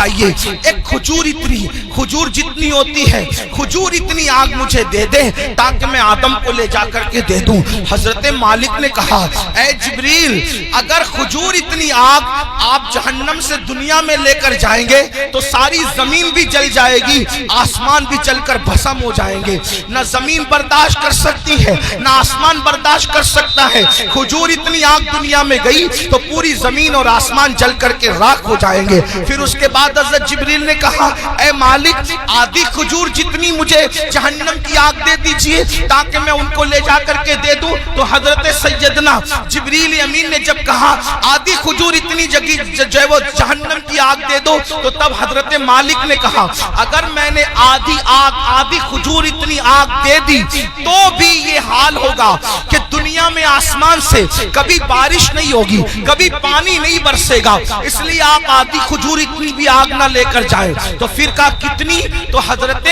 چاہیے ایک کھجور جتنی ہوتی ہے، کھجور اتنی آگ مجھے دے دے تاکہ میں آدم کو لے جا کر کے دے دوں۔ حضرت مالک نے کہا اے جبریل، اگر کھجور اتنی آگ آپ جہنم سے دنیا میں لے کر جائیں گے تو ساری زمین بھی جل جائے گی، آسمان بھی جل کر بھسم ہو جائیں گے۔ نہ زمین برداشت کر سکتی ہے نہ آسمان برداشت کر سکتا ہے۔ کھجور اتنی آگ دنیا میں گئی تو پوری زمین اور آسمان جل کر کے راکھ ہو جائیں گے۔ پھر اس کے بعد حضرت جبریل نے کہا اے مالک، آدھی کھجور جتنی مجھے جہنم کی آگ دے دیجئے تاکہ میں ان کو لے جا کر کے دے دوں۔ تو حضرت سیدنا جبریل امین نے جب کہا آدھی کھجور اتنی جو وہ جہنم کی آگ دے دو، تو تب حضرت مالک نے کہا اگر میں نے آدھی کھجور اتنی آگ دے دی تو بھی یہ حال ہوگا کہ دنیا میں آسمان سے کبھی بارش نہیں ہوگی، کبھی پانی نہیں برسے گا، اس لیے آپ آدھی کھجور اتنی بھی آگ نہ لے کر جائیں۔ تو پھر کہا کتنی؟ تو حضرت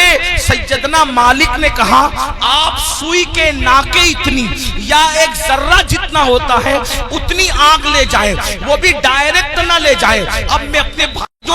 سیدنا مالک نے کہا آپ سوئی کے ناکے اتنی یا ایک ذرہ جتنا ہوتا ہے اتنی آگ لے جائیں، وہ بھی ڈائریکٹ نہ لے جائیں۔ اب میں اپنے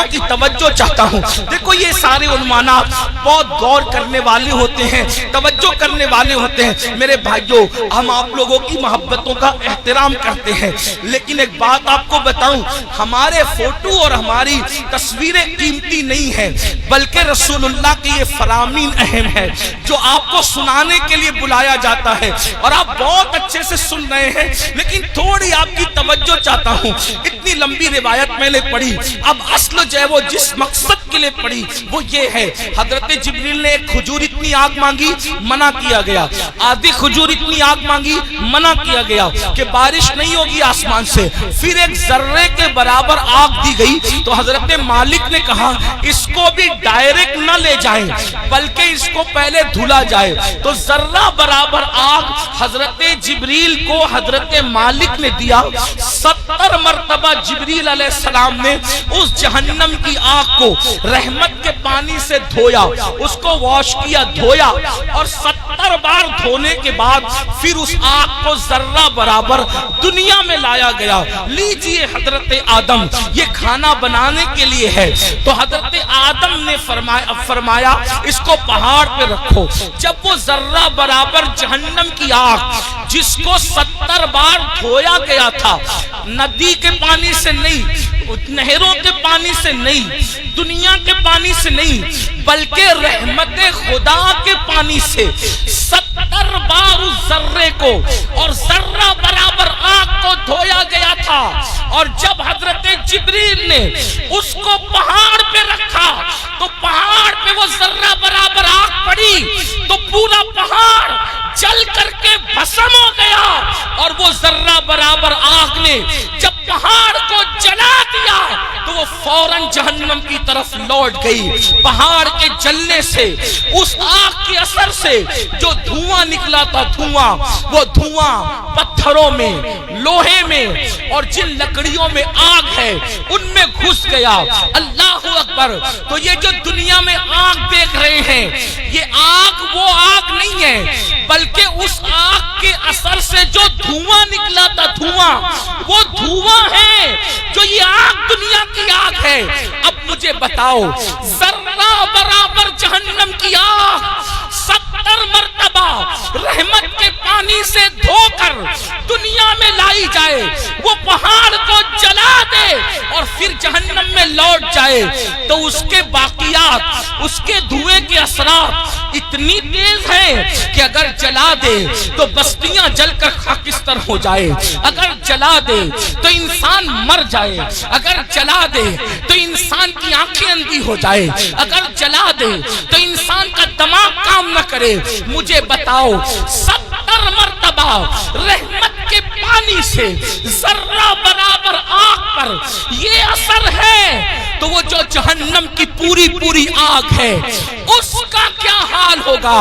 کی توجہ چاہتا ہوں، دیکھو یہ سارے عنوانات بہت غور کرنے والے ہوتے ہیں، توجہ کرنے والے ہوتے ہیں۔ میرے بھائیوں، ہم آپ لوگوں کی محبتوں کا احترام کرتے ہیں، لیکن ایک بات آپ کو بتاؤں، ہمارے فوٹو اور ہماری تصویریں قیمتی نہیں ہیں، بلکہ رسول اللہ کی یہ فرامین اہم ہے جو آپ کو سنانے کے لیے بلایا جاتا ہے، اور آپ بہت اچھے سے سن رہے ہیں، لیکن تھوڑی آپ کی توجہ چاہتا ہوں۔ اتنی لمبی روایت میں نے پڑھی، اب اصل جو ہے وہ جس مقصد کے لیے پڑھی وہ یہ ہے، حضرت جبریل نے ایک کھجور اتنی آگ مانگی، منع کیا گیا۔ آدھی کھجور اتنی آگ مانگی، منع کیا گیا کہ بارش نہیں ہوگی آسمان سے۔ پھر ایک ذرے کے برابر آگ دی گئی تو حضرت مالک نے کہا اس کو بھی ڈائریکٹ نہ لے جائیں بلکہ اس کو پہلے دھلا جائے۔ تو ذرہ برابر آگ حضرت جبریل کو حضرت مالک نے دیا۔ 70 مرتبہ جبریل علیہ السلام نے اس جہنم کی آگ کو رحمت کے پانی سے دھویا، اس کو واش کیا، دھویا، اور 70 بار دھونے کے بعد پھر اس آگ کو ذرہ برابر دنیا میں لایا گیا۔ لیجئے حضرت آدم، یہ کھانا بنانے کے لیے ہے، تو حضرت آدم نے فرمایا اس کو پہاڑ پہ رکھو۔ جب وہ ذرہ برابر جہنم کی آگ جس کو 70 بار دھویا گیا تھا، ندی کے پانی سے نہیں، نہروں کے پانی سے نہیں، دنیا کے پانی سے نہیں، بلکہ رحمت خدا کے پانی سے 70 بار اس ذرے کو اور ذرہ برابر آگ کو دھویا گیا تھا۔ اور جب حضرت جبریل نے اس کو پہاڑ پہ رکھا تو پہاڑ پہ وہ ذرہ برابر آگ پڑی تو پورا پہاڑ جل کر کے بھسم ہو گیا، اور وہ ذرہ برابر آگ نے جب پہاڑ کو جلا دیا تو وہ فوراً جہنم کی طرف لوٹ گئی۔ پہاڑ کے جلنے سے، اس آگ کے اثر سے جو دھواں نکلا تھا، وہ دھواں پتھروں میں، لوہے میں اور جن لکڑیوں میں آگ ہے ان میں گھس گیا۔ اللہ اکبر! تو یہ جو دنیا میں آگ دیکھ رہے ہیں، یہ آگ وہ آگ نہیں ہے، بلکہ اس آگ کے اثر سے جو دھواں نکلا تھا، وہ دھواں ہے جو یہ آگ دنیا کی آگ ہے۔ اب مجھے بتاؤ، ذرہ برابر جہنم کی آگ 70 مرتبہ رحمت کے پانی سے دھو کر دنیا میں لائی جائے، وہ پہاڑ کو جلا دے اور پھر جہنم میں لوٹ جائے، تو اس کے باقیات، اس کے دھوئے کے اثرات اتنی تیز ہیں کہ اگر جلا دے تو بستیاں جل کر خاکستر ہو جائے، اگر جلا دے تو انسان مر جائے، اگر جلا دے تو انسان کی آنکھیں اندھی ہو جائے، اگر جلا دے تو انسان کا دماغ کام نہ کرے۔ مجھے بتاؤ، 70 مرتبہ رحمت کے پانی سے ذرہ برابر آگ پر یہ اثر ہے، تو وہ جو جہنم کی پوری آگ ہے اس کا کیا حال ہوگا،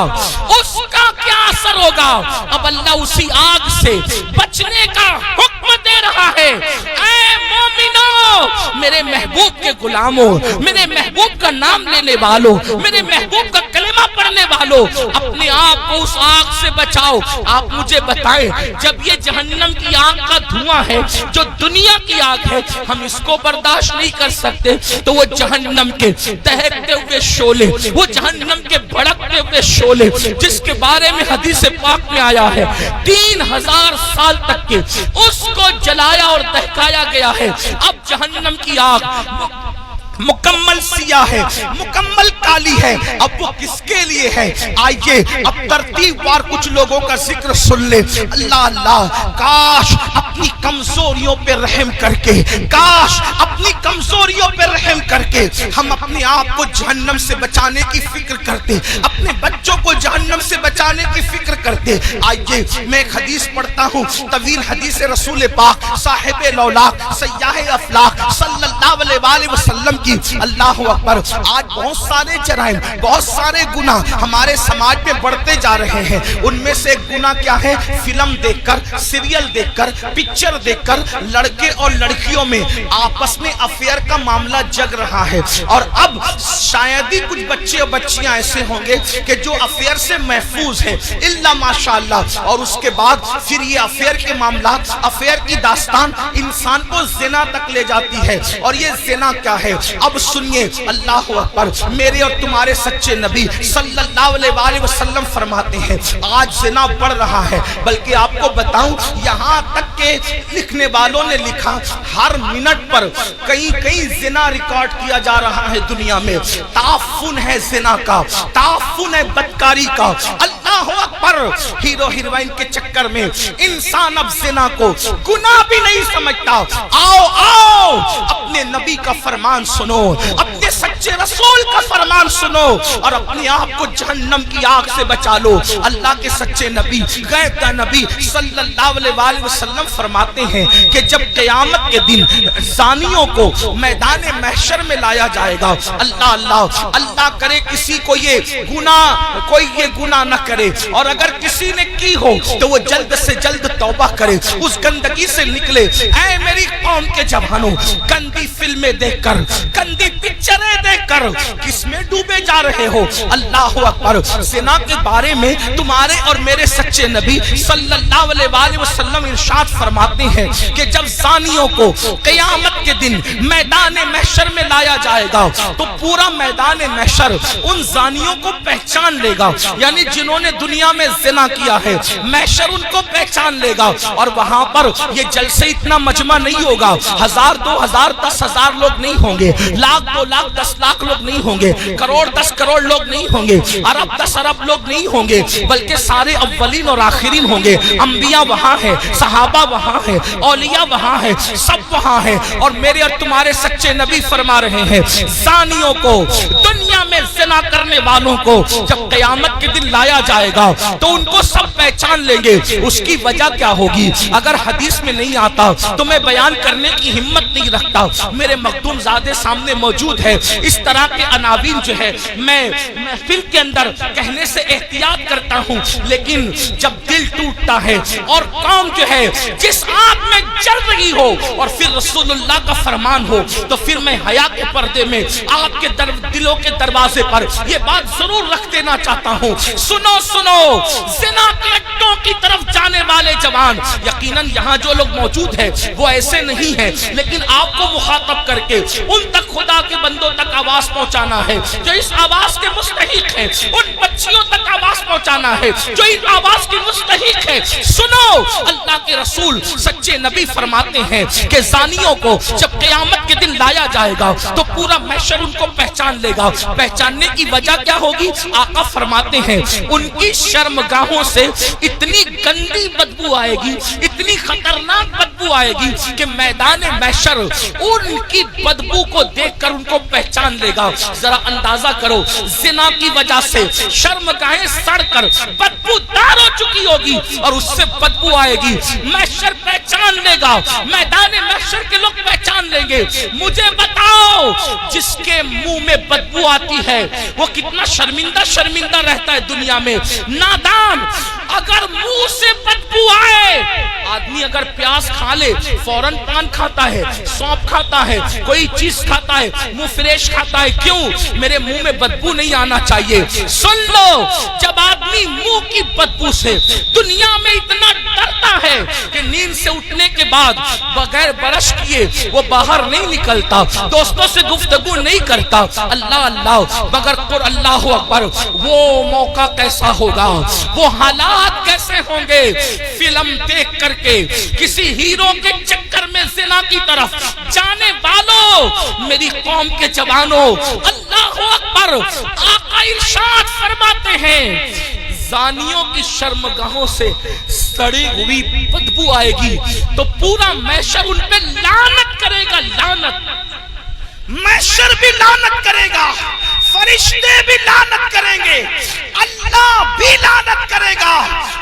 اس کا کیا اثر ہوگا۔ اب اللہ اسی آگ سے بچنے کا حکم دے رہا ہے۔ اے مومنو، میرے محبوب کے غلاموں، میرے محبوب کا نام لینے والوں، میرے محبوب کا کلمہ کلمہ پڑھنے والوں اپنے آپ کو اس آگ سے بچاؤ. آپ مجھے بتائیں جب یہ جہنم کی آگ کا دھواں ہے جو دنیا کی آگ ہے ہم اس کو برداشت نہیں کر سکتے تو وہ جہنم کے دہکتے ہوئے شعلے, وہ جہنم کے بھڑکتے ہوئے شعلے جس کے بارے میں حدیث پاک میں آیا ہے 3000 سال تک کے اس کو جلایا اور دہکایا گیا ہے. اب جہنم کی آگ مکمل سیاہ ہے, مکمل کالی ہے. اب وہ کس کے لیے ہے؟ آئیے اب ترتیب وار کچھ لوگوں کا ذکر سن لے. اللہ اللہ, کاش اپنی کمزوریوں پہ رحم کر کے, کاش اپنی کمزوریوں پہ رحم کر کے ہم اپنے آپ کو جہنم سے بچانے کی فکر کرتے, اپنے بچوں کو جہنم سے بچانے کی فکر کرتے. آئیے میں ایک حدیث پڑھتا ہوں, طویل حدیث رسول پاک صاحب لولاک سیاح افلاق صلی اللہ علیہ وسلم کی. اللہ اکبر. آج بہت سارے جرائم, بہت سارے گناہ ہمارے سماج میں بڑھتے جا رہے ہیں. ان میں سے ایک گناہ کیا ہے؟ فلم دیکھ کر, سیریل دیکھ کر, پکچر دیکھ کر لڑکے اور لڑکیوں میں آپس میں افیئر کا معاملہ جگ رہا ہے. اور اب شاید ہی کچھ بچے اور بچیاں ایسے ہوں گے کہ جو افیئر سے محفوظ ہیں الا ماشاءاللہ. اور اس کے بعد پھر یہ افیئر کے معاملات, افیئر کی داستان انسان کو زنا تک لے جاتی ہے. اور یہ زنا کیا ہے؟ اب سنیے, اللہ اکبر, میرے اور تمہارے سچے نبی صلی اللہ علیہ وسلم فرماتے ہیں آج زنا بڑھ رہا ہے. بلکہ آپ کو بتاؤں یہاں تک کہ لکھنے والوں نے لکھا ہر منٹ پر کئی زنا ریکارڈ کیا جا رہا ہے دنیا میں. تعفن ہے زنا کا, تعفن ہے بدکاری کا. اللہ اکبر. ہیرو ہیروئن کے چکر میں انسان اب زنا کو گناہ بھی نہیں سمجھتا. آؤ آؤ اپنے نبی کا فرمان سنو, اپنے سچے رسول کا فرمان سنو اور اپنے آپ کو جہنم کی آگ سے بچا لو. اللہ کے سچے نبی, غیب کا نبی صلی اللہ علیہ وسلم فرماتے ہیں کہ جب قیامت کے دن زانیوں کو میدان محشر میں لایا جائے گا, اللہ اللہ اللہ کرے کسی کو یہ گناہ نہ کرے, اور اگر کسی نے کی ہو تو وہ جلد سے جلد توبہ کرے, اس گندگی سے نکلے. اے میری قوم کے جوانوں, گندی فلمیں دیکھ کر, گندی پکچریں دیکھ کر کس میں ڈوبے جا رہے ہو؟ اللہ اکبر. زنا کے بارے میں تمہارے اور میرے سچے نبی صلی اللہ علیہ وسلم ارشاد فرماتے ہیں کہ جب زانیوں کو قیامت کے دن میدان محشر میں لایا جائے گا تو پورا میدان محشر ان زانیوں کو پہچان لے گا. یعنی جنہوں نے دنیا میں زنا کیا ہے محشر ان کو پہچان لے گا. اور وہاں پر یہ جلسے اتنا مجمع نہیں ہوگا, 1000 2000 10,000 لوگ نہیں ہوں گے, لاکھ 2 لاکھ 10 لاکھ لوگ نہیں ہوں گے, کروڑ 10 کروڑ لوگ نہیں ہوں گے, ارب 10 ارب لوگ نہیں ہوں گے, بلکہ سارے اولین اور آخرین ہوں گے. انبیاء وہاں ہیں, صحابہ وہاں ہیں, اولیاء وہاں ہیں, سب وہاں ہیں. اور میرے اور تمہارے سچے نبی فرما رہے ہیں زانیوں کو, دنیا میں زنا کرنے والوں کو جب قیامت کے دن لایا جائے گا تو ان کو سب پہچان لیں گے. اس کی وجہ کیا ہوگی؟ اگر حدیث میں نہیں آتا تو میں بیان کرنے کی ہمت نہیں رکھتا. میرے مخدوم زادے سامنے موجود ہے. اس طرح کے عناوین جو ہے میں محفل کے اندر کہنے سے احتیاط کرتا ہوں, لیکن جب دل ٹوٹتا ہے اور قوم جو ہے جس آگ میں جل رہی ہو اور پھر رسول اللہ کا فرمان ہو تو پھر میں حیا کے پردے میں آپ کے دلوں کے دروازے پر یہ بات ضرور رکھ دینا چاہتا ہوں. سنو سنو, زنا کے اڈوں کی طرف جانے والے جوان, یقیناً یہاں جو لوگ موجود ہیں وہ ایسے نہیں ہیں, لیکن آپ کو مخاطب کر کے ان تک خدا کے بندوں تک آواز پہنچانا ہے جو اس آواز کے مستحق ہیں, ان بچیوں تک آواز پہنچانا ہے جو اس آواز کی مستحق ہے. سنو, اللہ کے رسول سچے نبی فرماتے ہیں کہ زانیوں کو جب قیامت کے دن لایا جائے گا تو پورا محشر ان کو پہچان لے گا. پہچاننے کی وجہ کیا ہوگی؟ آقا فرماتے ہیں ان کی شرمگاہوں سے اتنی گندی بدبو آئے گی, اتنی خطرناک بدبو آئے گی کہ میدان محشر ان کی بدبو کو دیکھ کر ان کو پہچان لے گا. ذرا اندازہ کرو, زنا کی وجہ سے شرمگاہیں سڑ کر بدبو دار ہو چکی ہوگی اور اس سے بدبو آئے گی. محشر پہچان لے گا, میدان محشر کے لوگ پہچان لیں گے. مجھے بتاؤ جس کے منہ میں بدبو آتی ہے وہ کتنا شرمندہ رہتا ہے دنیا میں. نادان, اگر منہ سے بدبو آئے، آدمی اگر پیاز کھا لے فوراً پان کھاتا ہے، سونپ کھاتا ہے، کوئی چیز کھاتا ہے، منہ فریش کھاتا ہے، کیوں؟ میرے منہ میں بدبو نہیں آنا چاہیے۔ سن لو، جب آدمی منہ کی بدبو سے دنیا میں اتنا ڈرتا ہے کہ نیند سے اٹھنے کے بعد بغیر برش کیے وہ باہر نہیں نکلتا، دوستوں سے گفتگو نہیں کرتا، اللہ اللہ مگر اللہ اکبر، وہ موقع کیسا ہوگا، وہ حالات کیسے ہوں گے؟ فلم دیکھ کر کے کسی ہیرو کے چکر میں زنا کی طرف جانے والوں، میری قوم کے جوانوں، اللہ اکبر، آقا ارشاد فرماتے ہیں زانیوں کی شرمگاہوں سے سڑی ہوئی بدبو آئے گی تو پورا محشر ان پہ لعنت کرے گا، لعنت، محشر بھی لعنت کرے گا، فرشتے بھی لعنت کریں گے، اللہ بھی لعنت کرے گا،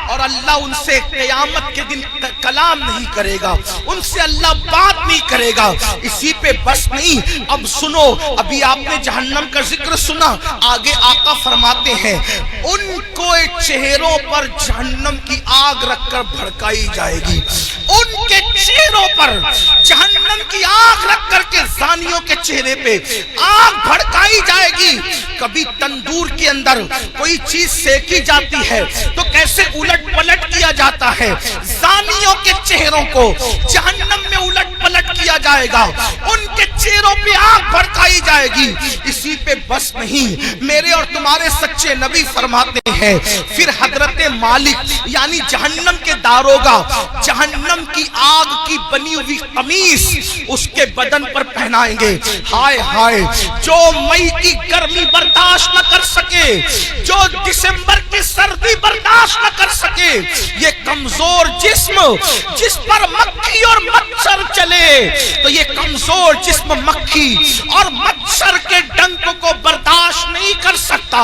اور اللہ ان سے قیامت کے دن کلام نہیں کرے گا، ان سے اللہ بات نہیں کرے گا۔ اسی پہ بس نہیں، اب سنو، ابھی آپ نے جہنم کا ذکر سنا، آگے آقا فرماتے ہیں ان کو چہروں پر جہنم کی آگ رکھ کر بھڑکائی جائے گی، ان کے چہروں پر جہنم کی آگ رکھ کر کے زانیوں کے چہرے پہ آگ بھڑکائی جائے گی۔ کبھی تندور کے اندر کوئی چیز سیکی جاتی ہے تو کیسے الٹ پلٹ کیا جاتا ہے، زانیوں کے چہروں کو جہنم میں الٹ پلٹ کیا جائے گا، ان کے چہروں پہ آگ بھڑکائی جائے گی۔ اسی پہ بس نہیں، میرے اور تمہارے سچے نبی فرماتے ہیں پھر حضرت مالک یعنی جہنم کے داروغہ جہنم کی آگ کی بنی ہوئی قمیص اس کے بدن پر پہنائیں گے۔ ہائے ہائے، جو مئی کی گرمی برداشت نہ کر سکے، جو دسمبر کی سردی برداشت نہ کر سکے، یہ کمزور جسم جس پر مکھی اور مچھر چلے تو یہ کمزور جسم مکھی اور مچھر کے ڈنک کو برداشت نہیں کر سکتا۔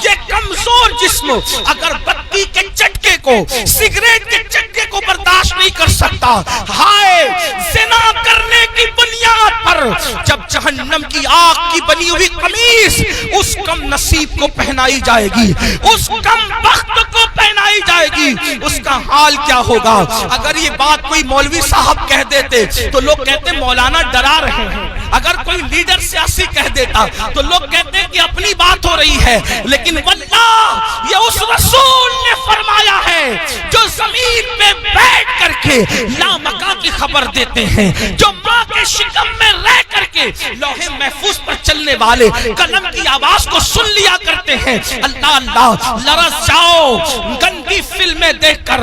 یہ کمزور جسم اگر بتی کے چٹکے کو، سگریٹ کے چٹکے کو برداشت نہیں کر سکتا۔ ہائے، زنا کرنے کی بنیاد پر جب جہنم کی آگ کی بنی ہوئی قمیص اس کم نصیب کو پہنائی جائے گی، اس کم بخت کو پہنائی جائے گی، اس کا حال کیا ہوگا؟ اگر یہ بات کوئی مولوی صاحب کہہ دیتے تو لوگ کہتے مولانا ڈرا رہے ہیں، اگر کوئی لیڈر سیاسی کہہ دیتا تو لوگ کہتے کہ اپنی بات ہو رہی ہے، لیکن واللہ یہ اس رسول نے فرمایا ہے جو زمین پہ بیٹھ کر کے لامکاں کی خبر دیتے ہیں، جو ماں کے شکم میں رہ کر کے لوح محفوظ پر چلنے والے قلم کی آواز کو سن لیا کرتے ہیں۔ اللہ اللہ، لرز جاؤ گندی فلمیں دیکھ کر،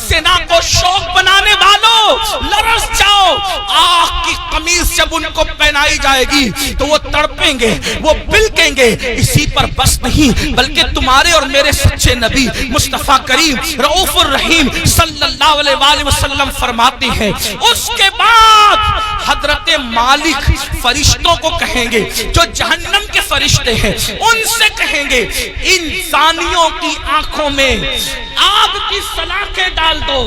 زنا کو شوق بنانے والوں لرز جاؤ، آگ کی قمیص جب ان کو پہنائی جائے گی تو وہ تڑپیں گے، وہ بلکیں گے۔ اسی پر بس نہیں بلکہ تمہارے اور میرے سچے نبی مصطفیٰ کریم رؤوف الرحیم صلی اللہ علیہ وآلہ وسلم فرماتے ہیں اس کے بعد حضرت مالک فرشتوں کو کہیں گے جو جہنم کے فرشتے ہیں، ان سے کہیں گے ان زانیوں کی آنکھوں میں آگ کی سلاخیں ڈال دو،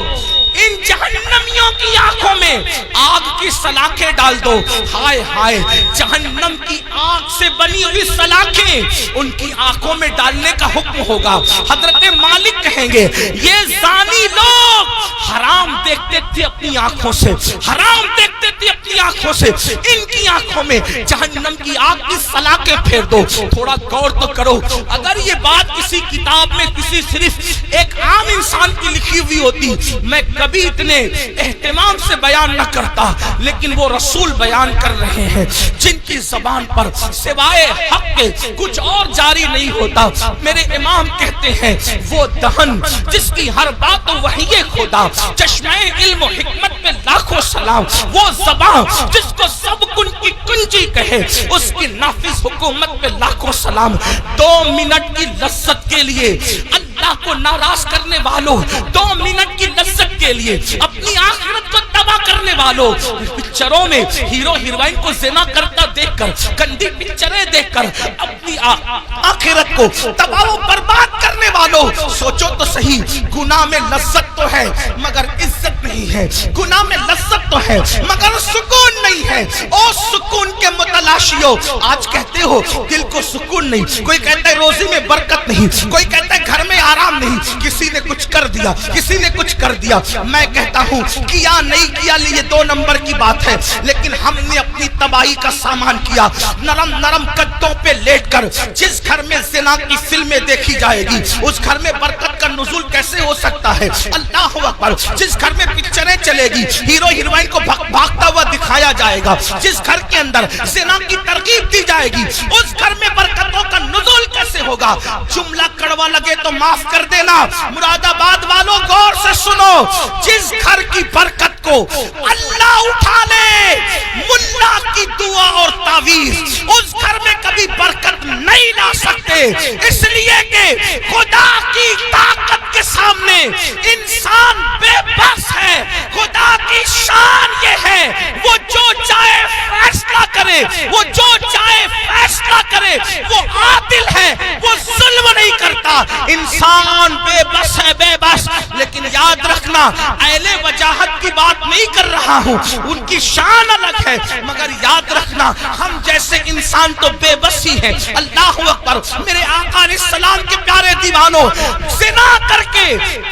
ان جہنمیوں کی آنکھوں میں آگ کی سلاخیں ڈال دو۔ ہائے ہائے، جہنم کی آگ سے بنی ہوئی سلاخیں ان کی آنکھوں میں ڈالنے کا حکم ہوگا۔ حضرت مالک کہیں گے یہ زانی لوگ حرام دیکھتے تھے اپنی آنکھوں سے، حرام دیکھتے تھے اپنی آنکھوں سے، ان کی آنکھوں میں جہنم کی آگ کی سلاخیں پھیر دو۔ تھوڑا غور تو کرو، اگر یہ بات کسی کتاب میں کسی صرف ایک عام انسان کی لکھی ہوئی ہوتی میں کبھی اتنے اہتمام سے بیان نہ کرتا، لیکن وہ رسول بیان کر رہے ہیں جن کی زبان پر سوائے حق کے کچھ اور جاری نہیں ہوتا۔ میرے امام کہتے ہیں وہ دہن جس کی ہر بات وحی خدا، چشمہ علم و حکمت پہ لاکھوں سلام، وہ زبان جس کو سب کن کی کنجی کہے، اس کی نافذ حکومت پہ لاکھوں سلام۔ 2 منٹ کی لذت کے لیے اللہ کو ناراض کرنے والوں، 2 منٹ کی لذت کے لیے اپنی آخرت کو تباہ کرنے والوں، پکچروں میں ہیرو ہیروئن کو زنا کرتا دیکھ کر، گندی پکچریں دیکھ کر اپنی آخرت کو تباہ و برباد کرنے والوں، سوچو تو صحیح، گناہ میں لذت تو ہے مگر عزت نہیں ہے، گناہ میں لذت تو ہے مگر سکون نہیں ہے۔ ہے۔ او سکون کے متلاشیو، آج کہتے ہو دل کو سکون نہیں، کوئی کہتا ہے روزی میں برکت نہیں، کوئی کہتا ہے گھر میں آرام نہیں، کسی نے کچھ کر دیا، کسی نے کچھ کر دیا۔ میں کہتا ہوں کیا نہیں کیا یہ 2 نمبر کی بات ہے، لیکن ہم نے اپنی تباہی کا سامان کیا۔ نرم نرم قدوں پہ لیٹ کر جس گھر میں زنا کی فلمیں دیکھی جائے گی، اس گھر میں برکت کا نزول کیسے ہو سکتا ہے؟ اللہ اکبر۔ جس گھر میں پکچریں چلے گی، ہیرو ہیروئن کو بھاگتا ہوا دکھایا جائے گا، جس گھر کے اندر زنا کی ترغیب دی جائے گی، اس گھر میں برکتوں کا نزول کیسے ہوگا؟ جملہ کڑوا لگے تو معاف کر دینا، مراد آباد والوں غور سے سنو، جس گھر کی برکت کو اللہ اٹھا لے ملا کی دعا اور تعویذ، اس گھر میں کبھی برکت نہیں لا سکتے، اس لیے کہ خدا کی طاقت کے سامنے انسان بے بس ہے۔ خدا کی شان یہ ہے، وہ جو چاہے فیصلہ کرے، وہ جو چاہے فیصلہ کرے، وہ عادل ہے، وہ ظلم نہیں کرتا۔ انسان بے بس ہے، بے بس۔ لیکن یاد رکھنا، اہل وجاہت کی بات نہیں کر رہا ہوں، ان کی شان الگ ہے، مگر یاد رکھنا ہم جیسے انسان تو بے بس ہی ہیں۔ اللہ اکبر۔ میرے آقا علیہ السلام کے پیارے دیوانوں، زنا کر کے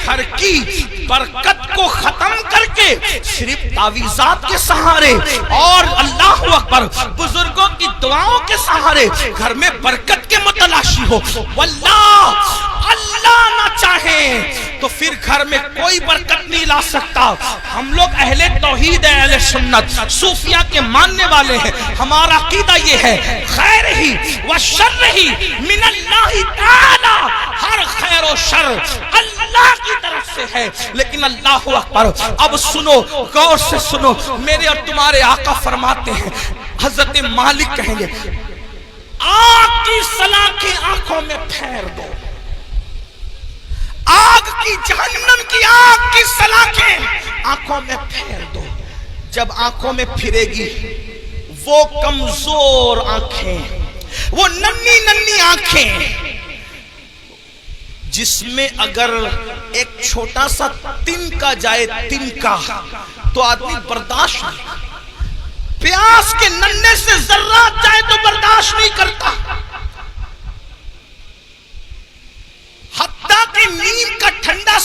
گھر کی برکت کو ختم کر کے صرف تعویذات کے سہارے اور اللہ اکبر بزرگوں کی دعاؤں کے سہارے گھر میں برکت کے متلاشی ہو، واللہ اللہ نہ چاہے تو پھر گھر میں کوئی برکت نہیں لا سکتا۔ ہم لوگ اہل توحید ہیں، اہل سنت، صوفیہ کے ماننے والے ہیں۔ ہمارا عقیدہ یہ ہے، خیر ہی و شر ہی من اللہ تعالی، ہر خیر و شر اللہ کی طرف سے ہے۔ لیکن اللہ اکبر، اب سنو، غور سے سنو، میرے اور تمہارے آقا فرماتے ہیں، حضرت مالک کہیں گے آگ کی سلاخیں آنکھوں میں پھیر دو، آگ کی جہنم کی آگ کی سلاخیں آنکھوں میں پھیر دو۔ جب آنکھوں میں پھرے گی وہ کمزور آنکھیں، وہ ننھی ننھی آنکھیں جس میں اگر ایک چھوٹا سا تنکا جائے، تنکا، تو آدمی برداشت نہیں، پیاس کے ننھے سے ذرات جائے تو برداشت نہیں کرتا، حتیٰ کہ نیم کا ٹھنڈا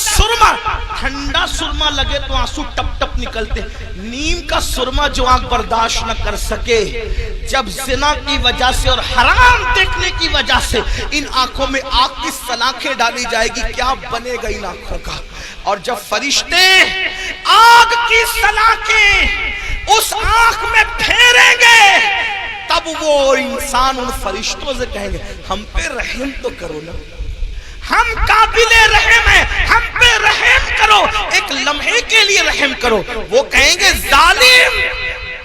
سرما لگے تو آنسو ٹپ ٹپ نکلتے۔ نیم کا سرما جو آنکھ برداشت نہ کر سکے، جب زنا کی وجہ سے اور حرام دیکھنے کی وجہ سے ان آنکھوں میں آگ کی سلاخیں ڈالی جائے گی، کیا بنے گا ان آنکھوں کا؟ اور جب فرشتے آگ کی سلاخیں اس آنکھ میں پھیریں گے، تب وہ انسان ان فرشتوں سے کہیں گے ہم پہ رحم تو کرو نا، ہم قابل رحم ہیں، ہم پہ رحم کرو، ایک لمحے کے لیے رحم کرو۔ وہ کہیں گے ظالم،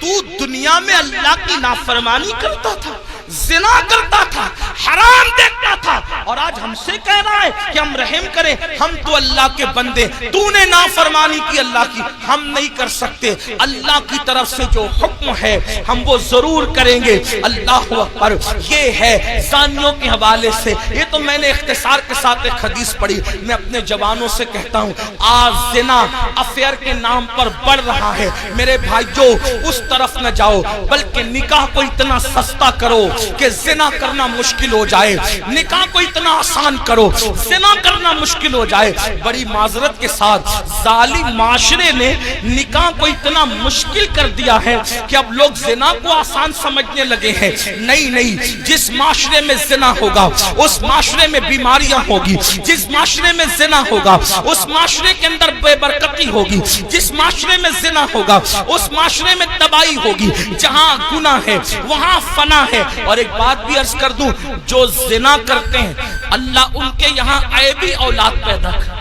تو دنیا میں اللہ کی نافرمانی کرتا تھا، زنا کرتا تھا، حرام دیکھتا تھا، اور آج ہم سے کہہ رہا ہے کہ ہم رحم کریں، ہم تو اللہ کے بندے، تو نے نافرمانی کی اللہ کی، ہم نہیں کر سکتے۔ اللہ کی طرف سے جو حکم ہے ہم وہ ضرور کریں گے۔ اللہ اکبر۔ یہ ہے زانیوں کے حوالے سے، یہ تو میں نے اختصار کے ساتھ ایک حدیث پڑھی، میں اپنے جوانوں سے کہتا ہوں آج زنا افیئر کے نام پر بڑھ رہا ہے، میرے بھائیو اس طرف نہ جاؤ، بلکہ نکاح کو اتنا سستا کرو کہ زنا کرنا مشکل ہو جائے، نکاح کو اتنا آسان کرو زنا کرنا مشکل ہو جائے۔ بڑی معذرت کے ساتھ ظالم معاشرے نے نکاح کو اتنا مشکل کر دیا ہے کہ اب لوگ زنا کو آسان سمجھنے لگے ہیں۔ نہیں، جس معاشرے میں زنا ہوگا اس معاشرے میں بیماریاں ہوگی، جس معاشرے میں زنا ہوگا اس معاشرے کے اندر بے برکتی ہوگی، جس معاشرے میں زنا ہوگا اس معاشرے میں تباہی ہوگی۔ جہاں گناہ ہے وہاں فنا ہے۔ اور ایک بات بھی عرض کر دوں، جو زنا کرتے ہیں اللہ ان کے یہاں عیبی اولاد پیدا کر،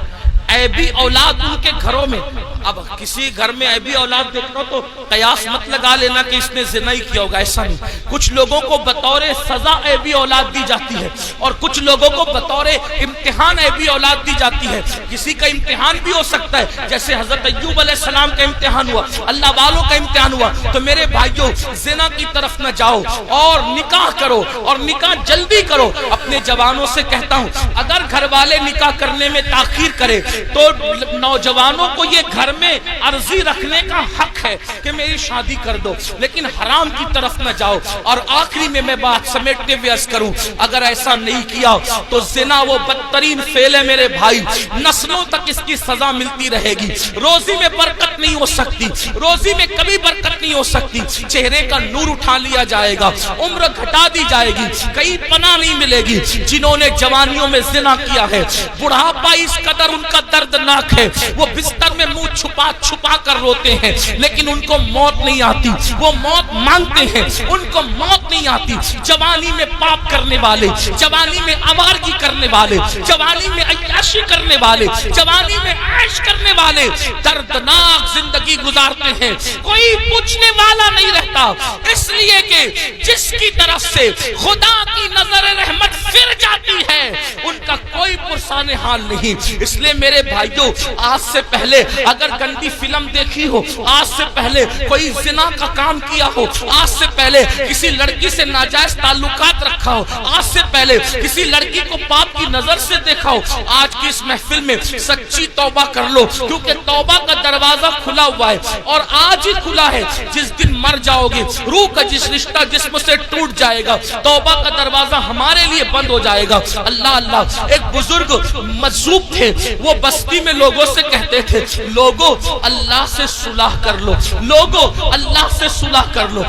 عیبی اولاد ان کے گھروں میں۔ اب کسی گھر میں عیبی اولاد دیکھنا تو قیاس مت لگا لینا کہ اس نے زنا ہی کیا ہوگا، ایسا نہیں۔ کچھ لوگوں کو بطور سزا ایبی اولاد دی جاتی ہے اور کچھ لوگوں کو بطور امتحان ایبی اولاد دی جاتی ہے. کسی کا امتحان بھی ہو سکتا ہے, جیسے حضرت ایوب علیہ السلام کا امتحان ہوا, اللہ والوں کا امتحان ہوا. تو میرے بھائیوں, زنا کی طرف نہ جاؤ اور نکاح کرو, اور نکاح جلدی کرو. اپنے جوانوں سے کہتا ہوں, اگر گھر والے نکاح کرنے میں تاخیر کرے تو نوجوانوں کو یہ گھر میں عرضی رکھنے کا حق ہے کہ میری شادی کر دو, لیکن حرام کی طرف نہ جاؤ. اور آخری میں بات سمیٹتے ہوئے عرض کروں, اگر ایسا نہیں کیا تو زنا وہ بدترین فعل ہے میرے بھائی, نسلوں تک اس کی سزا ملتی رہے گی. روزی میں برکت نہیں ہو سکتی, روزی میں کبھی برکت نہیں ہو سکتی. چہرے کا نور اٹھا لیا جائے گا, عمر گھٹا دی جائے گی, کہیں پناہ نہیں ملے گی. جنہوں نے جوانیوں میں زنا کیا ہے, بڑھاپا اس قدر ان کا دردناک ہے, وہ بستر میں منہ چھپا چھپا کر روتے ہیں, لیکن ان کو موت نہیں آتی. وہ موت مانگتے ہیں, ان کو موت نہیں آتی. جوانی میں پاپ کرنے والے, جوانی میں آوارگی کرنے والے, جوانی میں عیاشی کرنے والے, جوانی میں عیش کرنے والے دردناک زندگی گزارتے ہیں. کوئی پوچھنے والا نہیں رہتا, اس لیے کہ جس کی طرف سے خدا کی نظر رحمت پھر جاتی ہے ان کا کوئی پرسان حال نہیں. اس لیے میرے بھائیوں, آج سے پہلے اگر گندی فلم دیکھی ہو, آج سے پہلے کوئی زنا کا کام کیا ہو, آج سے پہلے کسی لڑکی سے ناجائز تعلقات رکھا ہو, آج سے پہلے کسی لڑکی کو پاپ کی نظر سے دیکھا ہو, آج کی اس محفل میں سچی توبہ کر لو, کیونکہ توبہ کا دروازہ کھلا ہوا ہے اور آج ہی کھلا ہے. جس دن مر جاؤ گے, روح کا جس رشتہ جسم سے ٹوٹ جائے گا, توبہ کا دروازہ ہمارے لیے بند ہو جائے گا. اللہ اللہ. ایک بزرگ مجذوب تھے, وہ بستی میں لوگوں سے کہتے تھے, لوگوں اللہ سے صلح کر لو, لوگوں اللہ سے صلح کر لو,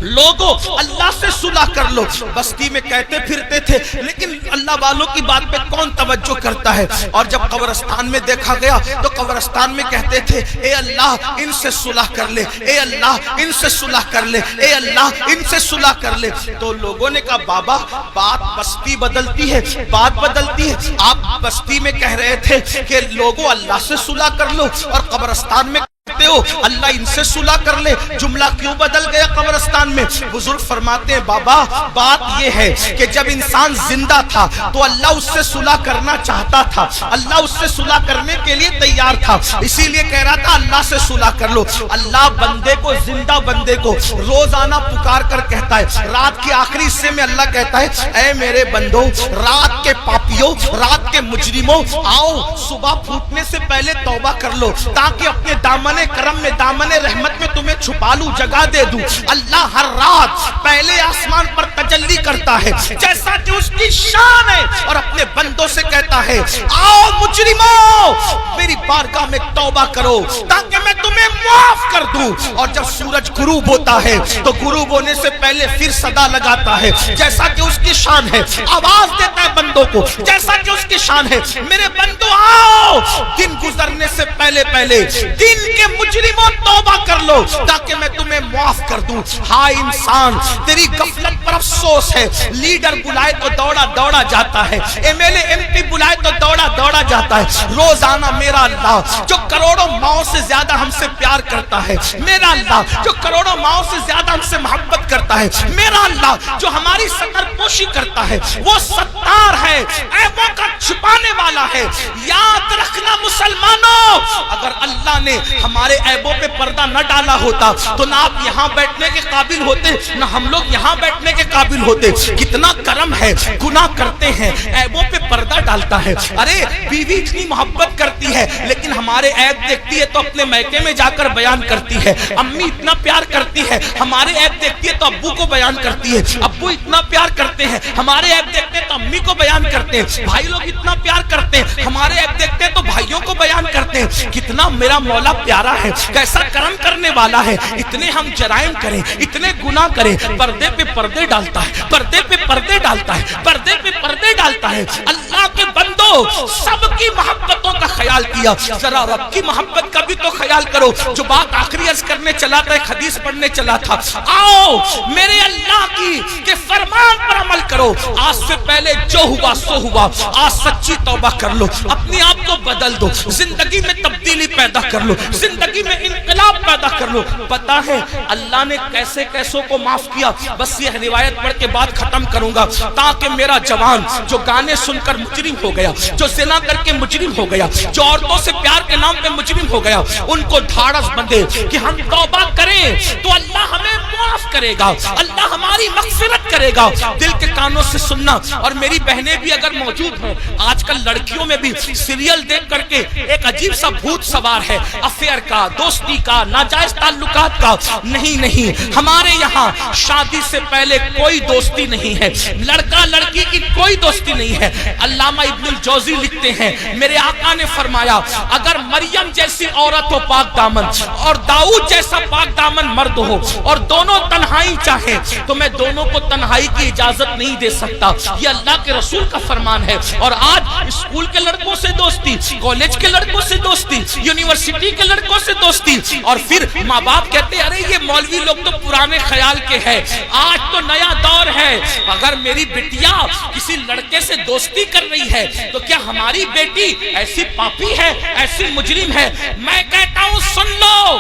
لوگوں اللہ سے صلح کر لو. بستی میں کہتے پھرتے تھے, لیکن اللہ والوں کی بات پہ کون توجہ کرتا ہے. اور جب قبرستان میں دیکھا گیا تو قبرستان میں کہتے تھے, اے اللہ ان سے صلح کر لے, اے اللہ ان سے صلح کر لے, اے اللہ ان سے صلح کر لے. تو لوگوں نے کہا, بابا بات بستی بدلتی ہے, بات بدلتی ہے. آپ بستی میں کہہ رہے تھے کہ لوگوں اللہ سے صلح کر لو, اور قبرستان میں ہو اللہ ان سے صلح کر لے. جملہ کیوں بدل گیا قبرستان میں؟ بزرگ فرماتے ہیں, بابا بات یہ ہے کہ جب انسان زندہ تھا تو اللہ اس سے صلح کرنا چاہتا تھا, اللہ اس سے صلح کرنے کے لیے تیار تھا, اسی لیے کہہ رہا تھا اللہ سے صلح کر لو. اللہ بندے کو, زندہ بندے کو روزانہ پکار کر کہتا ہے, رات کے آخری حصے میں اللہ کہتا ہے, اے میرے بندو, رات کے پاپیوں, رات کے مجرموں, آؤ صبح پھوٹنے سے پہلے توبہ کر لو, تاکہ اپنے دامن کرم میں, دامن رحمت میں تمہیں چھپا لوں, جگہ دے دوں. اللہ ہر رات پہلے آسمان پر تجلی کرتا ہے جیسا کہ اس کی شان ہے, اور اپنے بندوں سے کہتا ہے, آؤ مجرموں میری بارگاہ میں توبہ کرو تاکہ میں تمہیں معاف کر دوں. اور جب سورج غروب ہوتا ہے تو غروب ہونے سے پہلے پھر صدا لگاتا ہے جیسا کہ اس کی شان ہے, آواز دیتا ہے بندوں کو جیسا کہ اس کی شان ہے, میرے بندو آؤ دن گزرنے سے پہلے پہلے دن کے مجرموں توبہ کر لو تاکہ میں تمہیں معاف کر دوں. ہائے انسان, تیری غفلت پر افسوس ہے. لیڈر بلائے تو دوڑا دوڑا جاتا ہے, M L A M P بلائے تو دوڑا دوڑا جاتا ہے. روزانہ میرا اللہ جو کروڑوں ماؤں سے زیادہ ہم سے پیار کرتا ہے, میرا اللہ جو کروڑوں ماؤں سے زیادہ ہم سے محبت کرتا ہے, میرا اللہ جو ہماری ستر پوشی کرتا ہے, وہ ستار ہے, عیبوں کا چھپانے والا ہے. یاد رکھنا مسلمانوں, اگر اللہ نے ہمارے عیبوں پہ پردہ نہ ڈالا ہوتا تو نہ آپ یہاں بیٹھنے کے قابل ہوتے, نہ ہم لوگ یہاں بیٹھنے کے قابل ہوتے. کتنا کرم ہے, گناہ کرتے ہیں, عیبوں پہ پردہ ڈالتا ہے. ارے بیوی اتنی محبت کرتی ہے لیکن ہمارے عیب دیکھتی ہے تو اپنے میکے میں جا کر بیان کرتی ہے. امی اتنا پیار کرتی ہے, ہمارے عیب دیکھتی ہے تو ابو کو بیان کرتی ہے. ابو اتنا پیار کرتے ہیں, ہمارے عیب دیکھتے ہیں تو امی کو بیان کرتے ہیں. بھائی لوگ اتنا پیار کرتے ہیں, ہمارے عیب دیکھتے ہیں تو بھائیوں کو بیان کرتے ہیں. کتنا میرا مولا پیارا ہے, کیسا کرم کرنے والا ہے. اتنے ہم جرائم کریں, اتنے گناہ کریں, پردے پہ پردے ڈالتا ہے, پردے پہ پردے ڈالتا ہے, پردے پہ پردے ڈالتا ہے. اللہ کے بندو, سب کی محبتوں کا خیال کیا, ذرا رب کی محبت کا بھی تو خیال کرو. جو بات آخری عرض کرنے چلا تھا, ایک حدیث پڑھنے چلا تھا, آؤ میرے اللہ کی کے فرمان پر عمل کرو. آج سے پہلے جو ہوا سو ہوا, آج سچی توبہ کر لو, اپنے آپ کو بدل دو, زندگی میں تبدیلی پیدا کر لو, زندگی میں انقلاب پیدا کر لو. پتا ہے اللہ نے کیسے کیسوں کو معاف کیا؟ بس یہ روایت پڑھ کے بات ختم کروں گا تاکہ میرا جوان جو گانے سن کر مجرم ہو گیا، جو زنا کر کے مجرم ہو گیا، جو عورتوں سے پیار کے نام پہ مجرم ہو گیا، ان کو دھاڑس بندے کہ ہم توبہ کریں تو اللہ ہمیں معاف کرے گا، اللہ ہماری مغفرت کرے گا. دل کے کانوں سے سننا. اور میری بہنیں بھی اگر موجود ہیں، آج کل لڑکیوں میں بھی سیریل دیکھ کر کے ایک عجیب سا بھوت سوار ہے، افیئر کا، دوستی کا، ناجائز تعلقات کا. نہیں، ہمارے یہاں شادی سے پہلے کوئی دوستی نہیں ہے، لڑکا لڑکی کی کوئی دوستی نہیں ہے. علامہ ابن الجوزی لکھتے ہیں میرے آقا نے فرمایا اگر مریم جیسی عورت ہو پاک دامن اور داؤد جیسا پاک دامن مرد ہو اور دونوں تنہائی چاہیں تو میں دونوں کو تنہائی کی اجازت نہیں دے سکتا. یہ اللہ کے رسول کا فرمان ہے. اور آج اسکول کے لڑکوں سے دوستی، کالج کے لڑکوں سے دوستی، یونیورسٹی کے لڑکوں سے دوستی، اور پھر ماں باپ کہتے ہیں ارے یہ مولوی لوگ تو پرانے خیال کے ہیں، آج تو نیا دور ہے. اگر میری بیٹیا کسی لڑکے سے دوستی کر رہی ہے تو کیا ہماری بیٹی ایسی پاپی ہے، ایسی مجرم ہے؟ میں کہتا ہوں سن لو،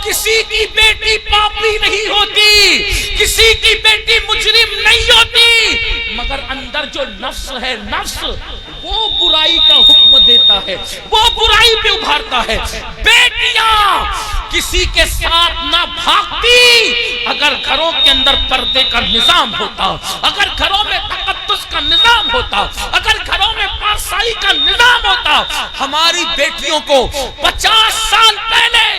کسی کی بیٹی پاپی نہیں ہوتی، کسی کی بیٹی مجرم نہیں ہوتی، مگر اندر جو نفس ہے، نفس وہ برائی کا حکم دیتا ہے، وہ برائی پہ ابھارتا ہے. بیٹیاں کسی کے ساتھ نہ بھاگتی اگر گھروں کے اندر پردے کا نظام ہوتا، اگر گھروں میں تقدس کا نظام ہوتا، اگر گھروں میں پارسائی کا نظام ہوتا. ہماری بیٹیوں کو 50 سال پہلے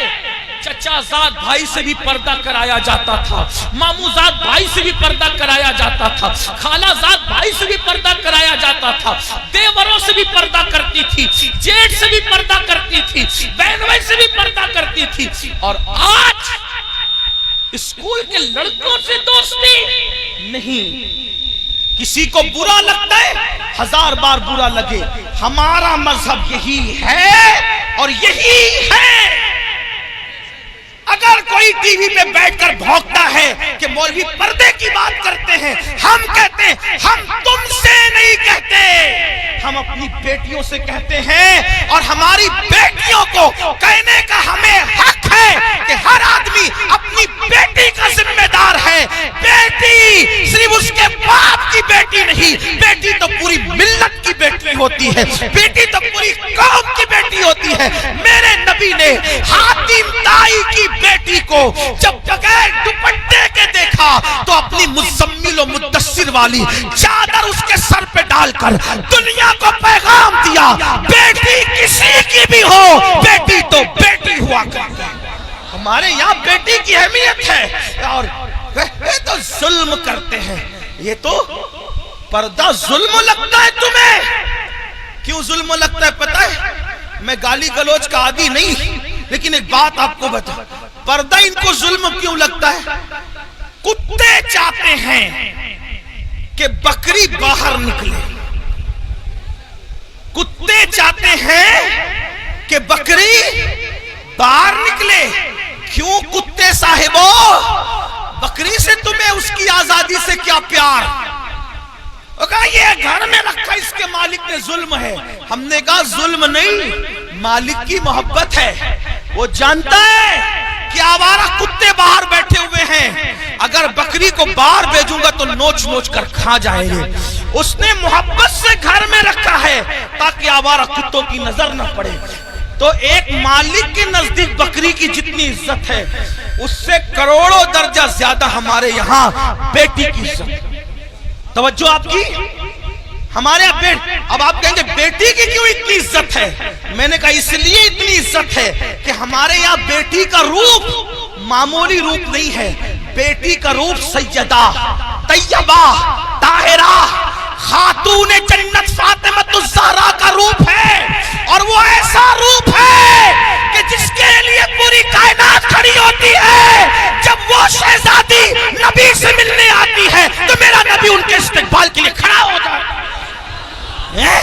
چچا زاد بھائی سے بھی پردہ کرایا جاتا تھا، مامو زاد بھائی سے بھی پردہ کرایا جاتا تھا، خالہ زاد بھائی سے بھی پردہ کرایا جاتا تھا، دیوروں سے بھی پردہ کرتی تھی، جیٹ سے بھی پردہ کرتی تھی، بہنوئی سے بھی پردہ کرتی تھی. اور آج اسکول کے لڑکوں سے دوستی نہیں. کسی کو برا لگتا ہے 1000 بار برا لگے، ہمارا مذہب یہی ہے اور یہی ہے. اگر کوئی ٹی وی پہ بیٹھ کر بھونکتا ہے کہ مولوی پردے کی بات کرتے ہیں، ہم کہتے ہیں ہم تم سے نہیں کہتے، ہم اپنی بیٹیوں سے کہتے ہیں. اور ہماری بیٹیوں کو کہنے کا ہمیں حق ہے کہ ہر آدمی اپنی بیٹی کا ذمہ دار ہے. بیٹی صرف اس کے باپ کی بیٹی نہیں، بیٹی تو پوری ملت کی بیٹی ہوتی ہے، بیٹی تو پوری قوم کی بیٹی ہوتی ہے. میرے نبی نے حاتم طائی کی بیٹی کو جب بغیر دوپٹے کے دیکھا تو اپنی مزمل و مدثر والی چادر اس کے سر پہ ڈال کر دنیا کو پیغام دیا بیٹی کسی کی بھی ہو، بیٹی تو بیٹی ہوا کرتی. ہمارے یہاں بیٹی کی اہمیت ہے اور یہ تو ظلم کرتے ہیں. یہ تو پردہ ظلم لگتا ہے تمہیں. کیوں ظلم لگتا ہے پتہ ہے؟ میں گالی گلوچ کا عادی نہیں، لیکن ایک بات آپ کو بتا، پردہ ان کو ظلم کیوں لگتا ہے؟ کتے چاہتے ہیں کہ بکری باہر نکلے، کتے چاہتے ہیں کہ بکری باہر نکلے. کیوں کتے صاحبوں؟ بکری سے تمہیں اس کی آزادی سے کیا پیار؟ کہا یہ گھر میں رکھا اس کے مالک نے ظلم ہے. ہم نے کہا ظلم نہیں، مالک کی محبت ہے. وہ جانتا ہے کہ آوارہ کتے باہر بیٹھے ہوئے ہیں، اگر بکری کو باہر بھیجوں گا تو نوچ نوچ کر کھا جائیں گے. اس نے محبت سے گھر میں رکھا ہے تاکہ آوارہ کتوں کی نظر نہ پڑے. تو ایک مالک کے نزدیک بکری کی جتنی عزت ہے اس سے کروڑوں درجہ زیادہ ہمارے یہاں بیٹی کی عزت. توجہ آپ کی. ہمارے یہاں اب آپ کہیں گے بیٹی کی کیوں اتنی عزت ہے؟ میں نے کہا اس لیے اتنی عزت ہے کہ ہمارے یہاں بیٹی کا روپ معمولی روپ نہیں ہے. بیٹی کا روپ سیدہ، طیبہ، طاہرہ، خاتون جنت فاطمہ الزہرا کا روپ ہے. اور وہ ایسا روپ ہے کہ جس کے لیے پوری کائنات کھڑی ہوتی ہے. جب وہ شہزادی نبی سے ملنے آتی ہے تو میرا نبی ان کے استقبال کے لیے کھڑا ہو جاتا ہے.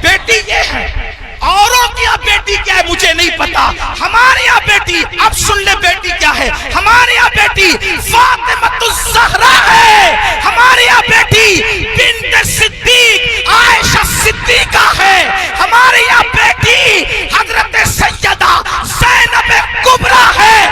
بیٹی یہ ہے. اوروں کی یہاں بیٹی کیا ہے مجھے نہیں پتا، ہمارے یہاں بیٹی، اب سن لے بیٹی کیا ہے. ہمارے یہاں بیٹی فاطمہ الزہرا ہے. ہمارے یہاں بیٹی بنت صدیق عائشہ صدیقہ ہے. ہمارے یہاں بیٹی حضرت سیدہ زینب کبریٰ ہے.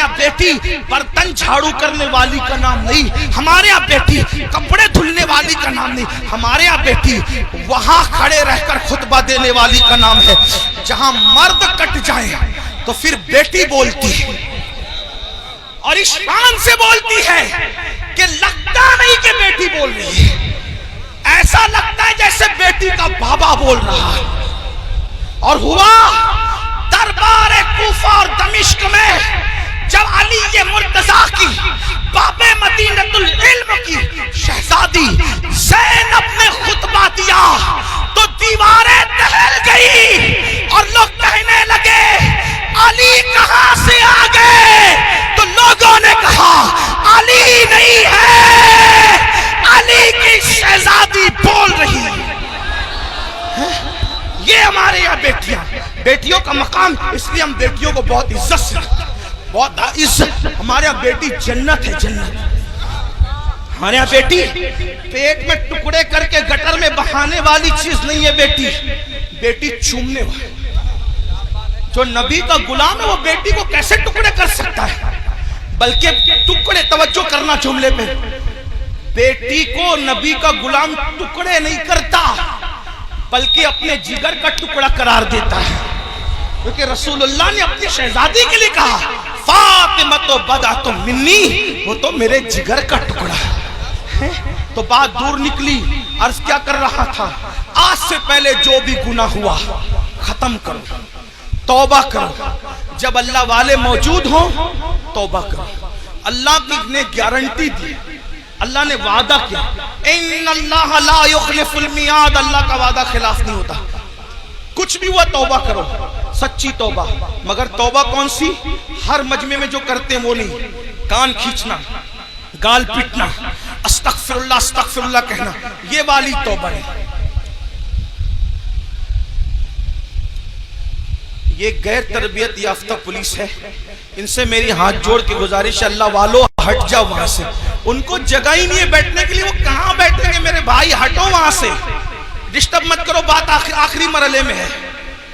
ہمارے یہاں بیٹی برتن جھاڑو کرنے والی کا نام نہیں، ہمارے یہاں بیٹی کپڑے دھلنے والی کا نام نہیں، ہمارے یہاں بیٹی وہاں کھڑے رہ کر خطبہ دینے والی کا نام ہے۔ جہاں مرد کٹ جائے تو پھر بیٹی بولتی ہے، اور اس شان سے بولتی ہے کہ لگتا نہیں کہ بیٹی بول رہی ہے، ایسا لگتا ہے جیسے بیٹی کا بابا بول رہا ہے۔ اور ہوا دربار کوفہ اور دمشق میں جب علی مرتضیٰ کی باب مدینۃ العلم کی شہزادی زینب نے خطبہ دیا تو دیواریں دہل گئی اور لوگ کہنے لگے علی کہاں سے آ گئے؟ تو لوگوں نے کہا علی نہیں ہے، علی کی شہزادی بول رہی ہے۔ یہ ہمارے یہاں بیٹیاں، بیٹیوں کا مقام، اس لیے ہم بیٹیوں کو بہت عزت سے رکھتے ہیں، بہت عزت۔ ہمارے یہاں بیٹی جنت ہے، جنت۔ ہمارے یہاں بیٹی پیٹ میں ٹکڑے کر کے گٹر میں بہانے والی چیز نہیں ہے، بیٹی بیٹی چومنے والی۔ جو نبی کا غلام ہے وہ بیٹی کو کیسے ٹکڑے کر سکتا ہے؟ بلکہ ٹکڑے، توجہ کرنا جملے پہ، بیٹی کو نبی کا غلام ٹکڑے نہیں کرتا بلکہ اپنے جگر کا ٹکڑا قرار دیتا ہے، کیونکہ رسول اللہ نے اپنی شہزادی کے لیے کہا فاطمہ تو بضعۃ منی، وہ تو میرے جگر کا ٹکڑا ہے۔ تو بات دور نکلی، عرض کیا کر رہا تھا، آج سے پہلے جو بھی گناہ ہوا ختم کرو، توبہ کرو۔ جب اللہ والے موجود ہوں توبہ کرو۔ اللہ کی نے گارنٹی دی، اللہ نے وعدہ کیا، ان اللہ لا یخلف المیعاد، اللہ کا وعدہ خلاف نہیں ہوتا۔ کچھ بھی ہوا توبہ کرو، سچی توبہ۔ مگر توبہ کون سی؟ ہر مجمع میں جو کرتے ہیں وہ نہیں، کان کھینچنا، گال پیٹنا، استغفر اللہ کہنا، یہ والی توبہ نہیں۔ یہ غیر تربیت یافتہ پولیس ہے، ان سے میری ہاتھ جوڑ کے گزارش ہے، اللہ والو ہٹ جاؤ وہاں سے، ان کو جگہ ہی نہیں ہے بیٹھنے کے لیے، وہ کہاں بیٹھیں گے؟ میرے بھائی ہٹو وہاں سے، ڈسٹرب مت کرو، بات آخری مرحلے میں ہے۔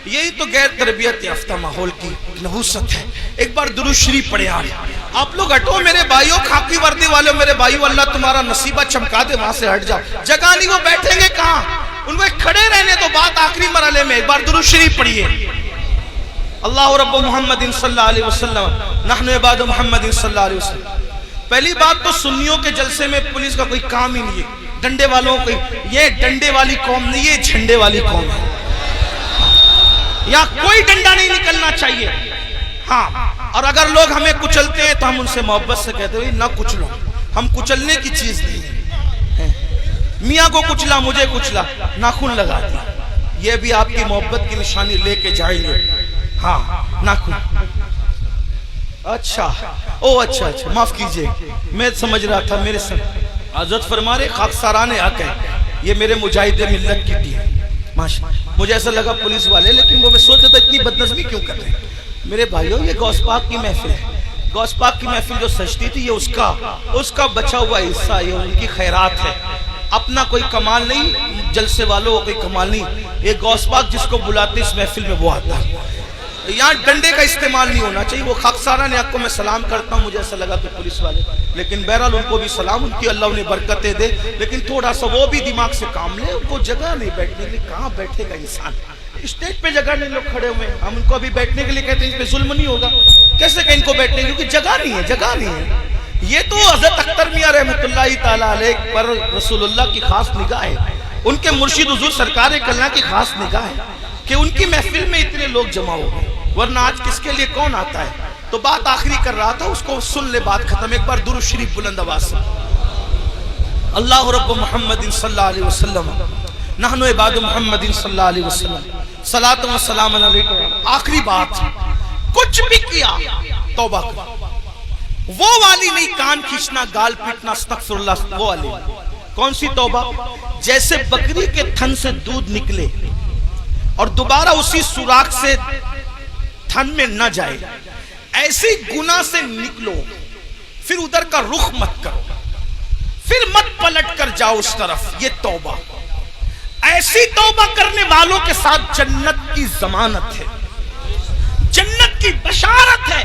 یہی تو غیر تربیت یافتہ ماحول کی نحوست ہے۔ ایک بار درود شریف پڑھے آپ لوگ، ہٹو میرے بھائیوں، خاکی وردی والے میرے بھائیوں، اللہ تمہارا نصیبہ چمکا دے، وہاں سے ہٹ جاؤ، جگہ نہیں، وہ بیٹھیں گے کہاں؟ ان کو کھڑے رہنے تو، بات آخری مرحلے میں۔ ایک بار درود شریف پڑھیے، اللہ رب محمد صلی اللہ علیہ وسلم، نحن عباد محمد صلی اللہ علیہ وسلم۔ پہلی بات تو سنیوں کے جلسے میں پولیس کا کوئی کام ہی نہیں ہے، ڈنڈے والوں کو، یہ ڈنڈے والی قوم نہیں، یہ جھنڈے والی قوم ہے، یہاں کوئی ڈنڈا نہیں نکلنا چاہیے۔ ہاں، اور اگر لوگ ہمیں کچلتے ہیں تو ہم ان سے محبت سے کہتے ہیں نہ کچلو، ہم کچلنے کی چیز نہیں ہے۔ میاں کو کچلا، مجھے کچلا، ناخن لگا دیا، یہ بھی آپ کی محبت کی نشانی لے کے جائیں گے۔ ہاں، ناخن، اچھا اچھا معاف کیجئے، میں سمجھ رہا تھا میرے ساتھ حضرت فرما رہے خاکساران حق ہے، یہ میرے مجاہد ملت کی ٹیم، مجھے ایسا لگا پولیس والے، لیکن وہ میں سوچا تھا اتنی بدنظمی کیوں کر رہے ہیں؟ میرے بھائیوں، یہ غوث پاک کی محفل ہے، غوث پاک کی محفل جو سجتی تھی، یہ اس کا بچا ہوا حصہ، یہ ان کی خیرات ہے، اپنا کوئی کمال نہیں، جلسے والوں کو کوئی کمال نہیں، یہ غوث پاک جس کو بلاتے اس محفل میں وہ آتا ہے۔ یہاں ڈنڈے کا استعمال نہیں ہونا چاہیے۔ وہ خاکساران حق کو میں سلام کرتا ہوں، مجھے ایسا لگا کہ پولیس والے، لیکن بہرحال ان کو بھی سلام، ان کی اللہ انہیں برکتیں دے، لیکن تھوڑا سا وہ بھی دماغ سے کام لے، ان کو جگہ نہیں بیٹھنے کے لیے، کہاں بیٹھے گا انسان؟ اسٹیج پہ جگہ نہیں، لوگ کھڑے ہوئے، ہم ان کو ابھی بیٹھنے کے لیے کہتے ہیں، اس پہ ظلم نہیں ہوگا، کیسے کہ ان کو بیٹھنے، کیونکہ جگہ نہیں ہے، جگہ نہیں ہے۔ یہ تو حضرت اختر میاں رحمۃ اللہ تعالیٰ علیہ پر رسول اللہ کی خاص نگاہ ہے، ان کے مرشد حضور سرکار کلہ کی خاص نگاہ ہے کہ ان کی محفل میں اتنے لوگ جمع ہو گئے، ورنہ آج کس کے لیے کون آتا ہے؟ تو بات آخری کر رہا تھا، اس کو سن لے، بات ختم۔ ایک بار درود شریف بلند آواز سے، اللہ رب محمد صلی اللہ علیہ وسلم، نحن عباد محمد صلی اللہ علیہ وسلم، صلاۃ و سلام علیکم۔ آخری بات، کچھ بھی کیا توبہ کر، وہ والی نہیں، کان کھینچنا، گال پیٹنا، استغفر اللہ، وہ والی۔ کون سی توبہ؟ جیسے بکری کے تھن سے دودھ نکلے اور دوبارہ اسی سوراخ سے تھن میں نہ جائے، ایسی گناہ سے نکلو، پھر ادھر کا رخ مت کرو، پھر مت پلٹ کر جاؤ اس طرف، یہ توبہ۔ ایسی توبہ کرنے والوں کے ساتھ جنت کی ضمانت ہے، جنت کی بشارت ہے۔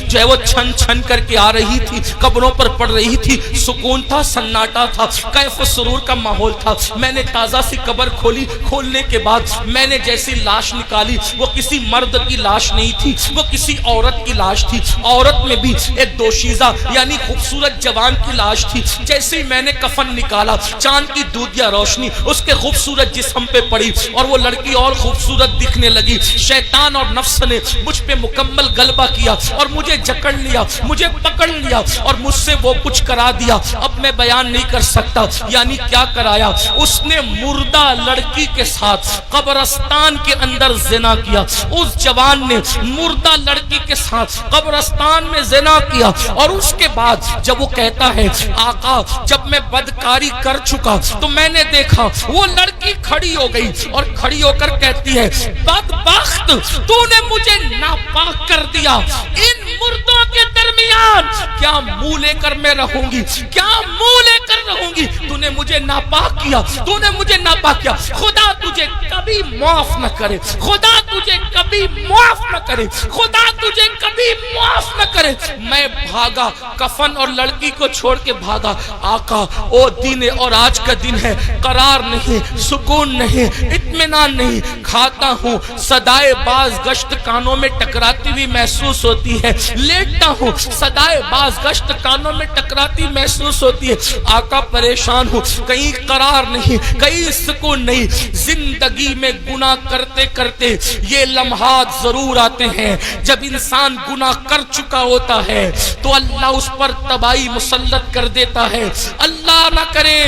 جو ہے وہ چھن چھن کر کے آ رہی تھی، قبروں پر پڑ رہی تھی، سکون تھا، سناٹا تھا، کیف و سرور کا ماحول تھا۔ میں نے تازہ سی قبر کھولی، کھولنے کے بعد میں نے جیسی لاش نکالی وہ کسی مرد کی لاش نہیں تھی، وہ کسی عورت کی لاش تھی، عورت میں بھی ایک دوشیزہ یعنی خوبصورت جوان کی لاش تھی۔ جیسے ہی میں نے کفن نکالا، چاند کی دودیا روشنی اس کے خوبصورت جسم پہ پڑی اور وہ لڑکی اور خوبصورت دکھنے لگی۔ شیطان اور نفس نے مجھ پہ مکمل غلبہ کیا اور مجھے جکڑ لیا، مجھے پکڑ لیا اور مجھ سے وہ کچھ کرا دیا، اب میں بیان نہیں کر سکتا۔ یعنی کیا کرایا؟ اس نے مردہ لڑکی کے ساتھ قبرستان کے اندر زنا کیا۔ اس جوان نے مردہ لڑکی کے ساتھ قبرستان میں زنا کیا اور اس کے بعد جب وہ کہتا ہے آقا جب میں بدکاری کر چکا تو میں نے دیکھا وہ لڑکی کھڑی ہو گئی اور کھڑی ہو کر کہتی ہے بدبخت تو نے مجھے ناپاک کر دیا، ان مردوں کے درمیان کیا منہ لے کر میں رہوں گی، کیا منہ لے کر رہوں گی؟ تو نے مجھے ناپاک کیا، تو نے مجھے ناپاک کیا، خدا تجھے کبھی معاف نہ کرے، خدا تجھے کبھی معاف نہ کرے، خدا تجھے کبھی معاف نہ کرے۔ میں بھاگا، کفن اور لڑکی کو چھوڑ کے بھاگا۔ آقا او دن اور آج کا دن ہے، قرار نہیں، سکون نہیں، اطمینان نہیں، کھاتا ہوں صدائے باز گشت کانوں میں ٹکراتی ہوئی محسوس ہوتی ہے، لیٹتا ہوں صدائے باز گشت کانوں میں ٹکراتی محسوس ہوتی ہے۔ آقا پریشان ہوں، کہیں قرار نہیں، کہیں سکون نہیں۔ زندگی میں گناہ کرتے کرتے یہ لمحات ضرور آتے ہیں جب انسان گناہ کر چکا ہوتا ہے تو اللہ اس پر تباہی مسلط کر دیتا ہے۔ اللہ نہ کرے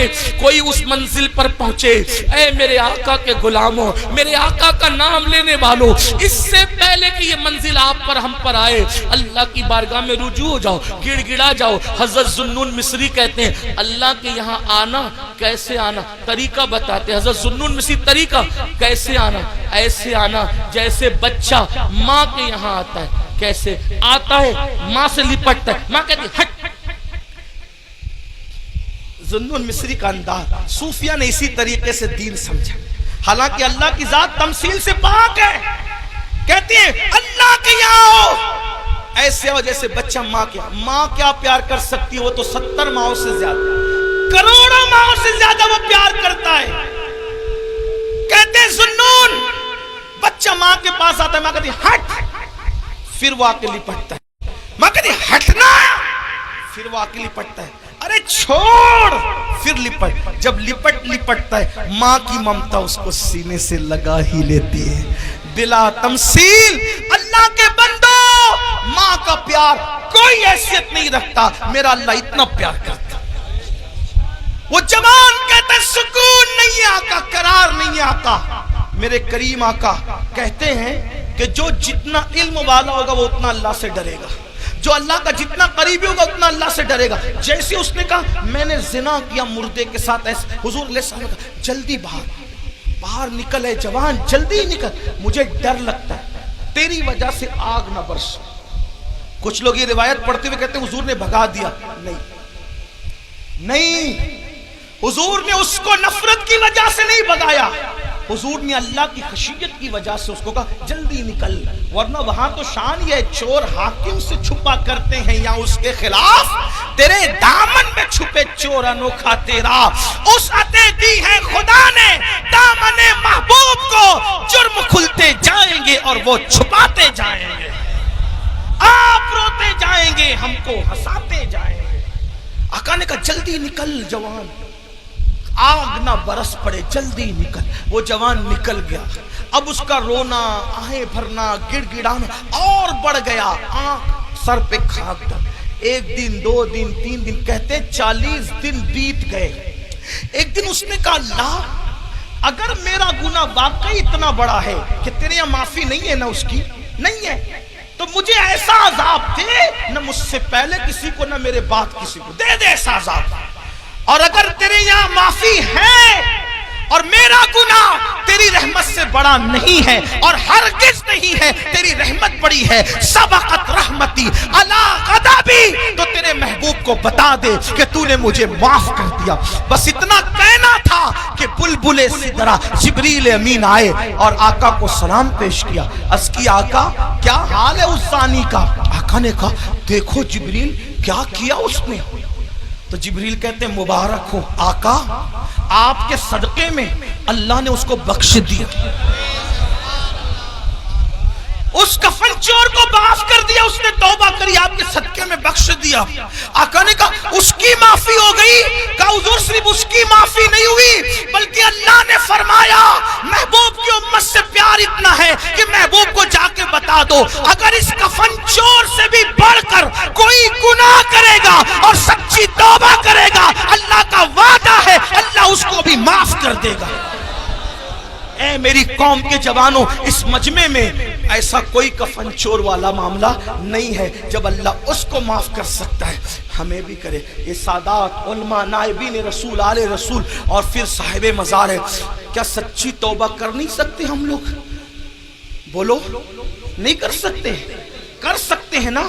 کوئی اس منزل پر پہنچے۔ اے میرے آقا کے غلاموں، میرے آقا کا نام لینے والوں، اس سے پہلے کہ یہ منزل آپ پر ہم پر آئے اللہ کی بارگاہ میں رجوع ہو جاؤ، گڑ گڑا جاؤ۔ حضرت ذوالنون مصری کہتے ہیں اللہ کے یہاں آنا کیسے آنا، طریقہ بتاتے ہیں۔ حضرت ذوالنون مصری طریقہ کیسے آنا، ایسے آنا جیسے بچہ ماں کے یہاں آتا ہے۔ کیسے آتا ہے؟ ماں سے لپٹتا ہے، ماں کہتی ہے ہٹ۔ ذوالنون مصری کا انداز صوفیہ نے اسی طریقے سے دین سمجھا، حالانکہ اللہ کی ذات تمثیل سے پاک ہے۔ کہتی ہیں اللہ کے یہاں ایسے ہو جیسے بچہ ماں کے یہاں۔ ماں کیا پیار کر سکتی ہے؟ وہ تو 70 ماؤں سے زیادہ، کروڑوں ماؤں سے زیادہ وہ پیار کرتا ہے۔ کہتے ہیں ذوالنون بچہ ماں کے پاس آتا ہے، ماں کہتی ہے ہٹ، پھر وہ آکے لپٹتا ہے۔ ماں کہتی ہے ہٹنا، پھر وہ آکے لپٹتا ہے۔ ارے چھوڑ، پھر لپٹ۔ جب لپٹتا ہے ماں کی ممتا اس کو سینے سے لگا ہی لیتی ہے۔ بلا تمثیل اللہ کے بندو، ماں کا پیار کوئی حیثیت نہیں رکھتا، میرا اللہ اتنا پیار کرتا۔ وہ جوان کہتا ہے سکون نہیں آقا، قرار نہیں آقا۔ میرے کریم آقا کہتے ہیں کہ جو جتنا علم والا ہوگا وہ اتنا اللہ سے ڈرے گا، جو اللہ کا جتنا قریبی ہوگا اتنا اللہ سے ڈرے گا۔ جیسے اس نے کہا میں نے زنا کیا مردے کے ساتھ، ایسے حضور علیہ السلام نے کہا جلدی باہر نکل، ہے جوان جلدی نکل، مجھے ڈر لگتا ہے تیری وجہ سے آگ نہ برس۔ کچھ لوگ یہ روایت پڑھتے ہوئے کہتے ہیں حضور نے بھگا دیا، نہیں، حضور نے اس کو نفرت کی وجہ سے نہیں بھگایا، حضور نے اللہ کی خشیت کی وجہ سے اس کو کہا جلدی نکل، ورنہ وہاں تو شان یہ چور حاکم سے چھپا کرتے ہیں یا اس کے خلاف، تیرے دامن میں چھپے چور انوکھا تیرا۔ اس عطے دی ہے خدا نے دامن محبوب کو، جرم کھلتے جائیں گے اور وہ چھپاتے جائیں گے، آپ روتے جائیں گے ہم کو ہنساتے جائیں گے۔ آقا نے کہا جلدی نکل جوان، آگ نہ برس پڑے، جلدی نکل۔ وہ جوان نکل گیا، اب اس کا رونا، آہیں بھرنا، گڑ گڑانا اور بڑھ گیا، آنکھ سر پہ خاک ڈال۔ ایک دن، 2 دن، 3 دن، کہتے 40 دن بیت گئے۔ ایک دن اس نے کہا اللہ اگر میرا گناہ واقعی اتنا بڑا ہے کہ تیرے یہاں معافی نہیں ہے نہ اس کی، نہیں ہے، تو مجھے ایسا عذاب دے نہ مجھ سے پہلے کسی کو نہ میرے بعد کسی کو، دے ایسا عذاب۔ اور اگر تیرے یہاں معافی ہے اور میرا گناہ تیری رحمت سے بڑا نہیں ہے اور ہرگز نہیں ہے، تیری رحمت بڑی ہے، سبقت رحمتی علی غضبی، تو تیرے محبوب کو بتا دے کہ تو نے مجھے معاف کر دیا۔ بس اتنا کہنا تھا کہ بلبل سدرہ جبریل امین آئے اور آقا کو سلام پیش کیا، عرض کی آقا کیا حال ہے اس زانی کا؟ آقا نے کہا دیکھو جبریل کیا کیا اس نے؟ تو جبریل کہتے ہیں مبارک ہو آقا، آپ کے صدقے میں اللہ نے اس کو بخش دیا، اس کفن چور کو معاف کر دیا، اس نے توبہ کری، آپ کے صدقے میں بخش دیا۔ آقا نے کہا اس کی معافی ہو گئی؟ کہا حضور صرف اس کی معافی نہیں ہوئی بلکہ اللہ نے فرمایا محبوب کی امت سے پیار اتنا ہے کہ محبوب کو جا کے بتا دو اگر اس کفن چور سے بھی بڑھ کر کوئی گناہ کرے گا اور سچی توبہ کرے گا، اللہ کا وعدہ ہے اللہ اس کو بھی معاف کر دے گا۔ اے میری قوم کے جوانوں، اس مجمع میں ایسا کوئی کفن چور والا معاملہ نہیں ہے، جب اللہ اس کو معاف کر سکتا ہے ہمیں بھی کرے۔ یہ سادات علماء نائبین رسول آل رسول اور پھر صاحب مزار ہے، کیا سچی توبہ کر نہیں سکتے ہم لوگ؟ بولو نہیں کر سکتے؟ کر سکتے ہیں نا؟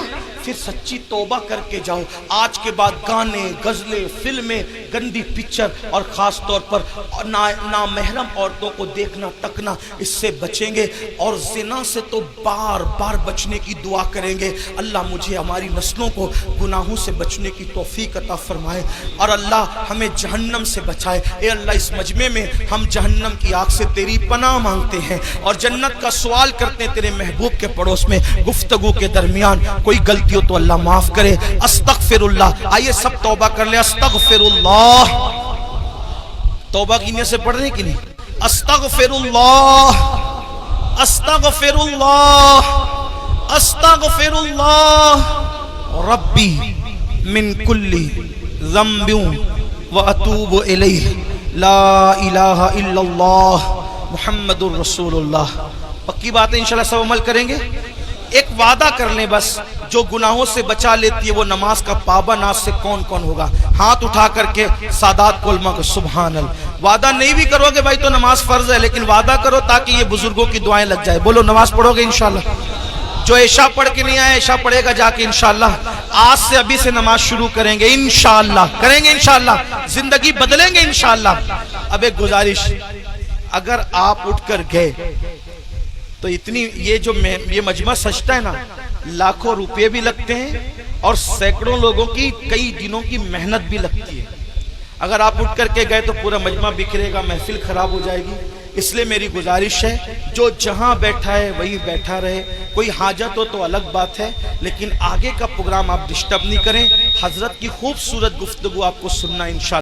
پھر سچی توبہ کر کے جاؤ۔ آج کے بعد گانے، غزلیں، فلمیں، گندی پکچر اور خاص طور پر نامحرم عورتوں کو دیکھنا تکنا، اس سے بچیں گے، اور زنا سے تو بار بار بچنے کی دعا کریں گے۔ اللہ مجھے ہماری نسلوں کو گناہوں سے بچنے کی توفیق عطا فرمائے اور اللہ ہمیں جہنم سے بچائے۔ اے اللہ اس مجمع میں ہم جہنم کی آگ سے تیری پناہ مانگتے ہیں اور جنت کا سوال کرتے ہیں تیرے محبوب کے پڑوس میں۔ گفتگو کے درمیان کوئی غلطی ہو تو اللہ معاف کرے۔ استغفر اللہ، آئیے سب توبہ کر لیں۔ استغفر اللہ، توبہ کی نیت سے پڑھنے کی نہیں۔ استغفر اللہ، استغفر اللہ، استغفر اللہ ربی من کل ذنب واتوب الیہ، لا الہ الا اللہ محمد الرسول اللہ۔ پکی بات ہے، انشاءاللہ سب عمل کریں گے۔ ایک وعدہ کر لیں بس، جو گناہوں سے بچا لیتی ہے وہ نماز کا پابند آج سے کون کون ہوگا؟ ہاتھ اٹھا کر کے سادات کو علماء کو سبحان اللہ۔ وعدہ نہیں بھی کرو گے بھائی تو نماز فرض ہے، لیکن وعدہ کرو تاکہ یہ بزرگوں کی دعائیں لگ جائے۔ بولو نماز پڑھو گے انشاءاللہ؟ جو عشاء پڑھ کے نہیں آیا عشاء پڑھے گا جا کے انشاءاللہ۔ آج سے ابھی سے نماز شروع کریں گے انشاءاللہ، کریں گے انشاءاللہ، زندگی بدلیں گے انشاءاللہ۔ اب ایک گزارش، اگر آپ اٹھ کر گئے تو اتنی یہ مجمع سجتا ہے نا، لاکھوں روپے بھی لگتے ہیں اور سینکڑوں لوگوں کی کئی دنوں کی محنت بھی لگتی ہے۔ اگر آپ اٹھ کر کے گئے تو پورا مجمع بکھرے گا، محفل خراب ہو جائے گی۔ اس لیے میری گزارش ہے جو جہاں بیٹھا ہے وہی بیٹھا رہے، کوئی حاجت ہو تو الگ بات ہے، لیکن آگے کا پروگرام آپ ڈسٹرب نہیں کریں۔ حضرت کی خوبصورت گفتگو آپ کو سننا انشاءاللہ۔